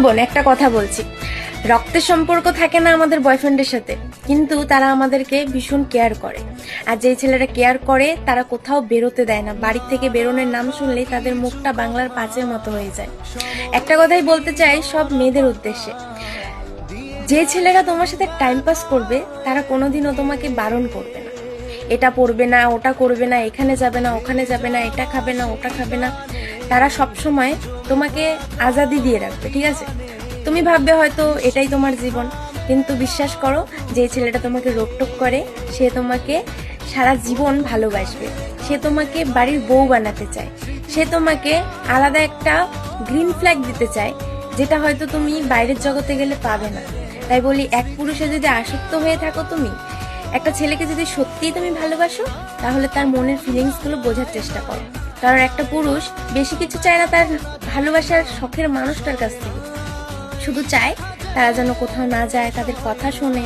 বোন, একটা কথা বলছি, রক্তের সম্পর্ক থাকে না আমাদের বয়ফ্রেন্ডের সাথে, কিন্তু তারা আমাদেরকে ভীষণ কেয়ার করে। আর যে ছেলেরা কেয়ার করে তারা কোথাও বেরোতে দেয় না, বাড়ি থেকে বেরোনোর নাম শুনলেই তাদের মুখটা বাংলার পাঁচের মতো হয়ে যায়। একটা কথাই বলতে চাই সব মেয়েদের উদ্দেশ্যে, যে ছেলেরা তোমার সাথে টাইম পাস করবে তারা কোনোদিনও তোমাকে বারণ করবে না, এটা পড়বে না, ওটা করবে না, এখানে যাবে না, ওখানে যাবে না, এটা খাবে না, ওটা খাবে না। তারা সব সময় তোমাকে আজাদি দিয়ে রাখবে, ঠিক আছে? তুমি ভাববে হয়তো এটাই তোমার জীবন, কিন্তু বিশ্বাস করো, যে ছেলেটা তোমাকে রোকটোক করে সে তোমাকে সারা জীবন ভালোবাসবে। সে তোমাকে বাড়ির বউ বানাতে চায়, সে তোমাকে আলাদা একটা গ্রিন ফ্ল্যাগ দিতে চায়, যেটা হয়তো তুমি বাইরের জগতে গেলে পাবে না। তাই বলি, এক পুরুষে যদি আসক্ত হয়ে থাকো তুমি, একটা ছেলেকে যদি সত্যিই তুমি ভালোবাসো, তাহলে তার মনের ফিলিংসগুলো বোঝার চেষ্টা করো। কারণ একটা পুরুষ বেশি কিছু চায় না তার ভালোবাসার শখের মানুষটার কাছ থেকে, শুধু চায় তারা যেন কোথাও না যায়, তাদের কথা শোনে,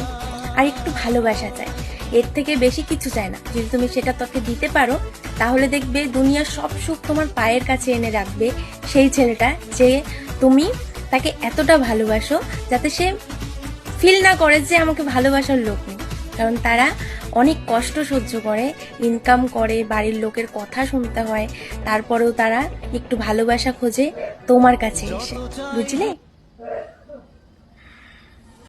আর একটু ভালোবাসা চায়। এর থেকে বেশি কিছু চায় না। যদি তুমি সেটা তাকে দিতে পারো, তাহলে দেখবে দুনিয়ার সব সুখ তোমার পায়ের কাছে এনে রাখবে সেই ছেলেটা, যে তুমি তাকে এতটা ভালোবাসো যাতে সে ফিল না করে যে আমাকে ভালোবাসার লোক নেই। কারণ তারা অনেক কষ্ট সহ্য করে, ইনকাম করে, বাড়ির লোকের কথা শুনতে হয়, তারপরেও তারা একটু ভালোবাসা খোঁজে তোমার কাছে এসে, বুঝলে?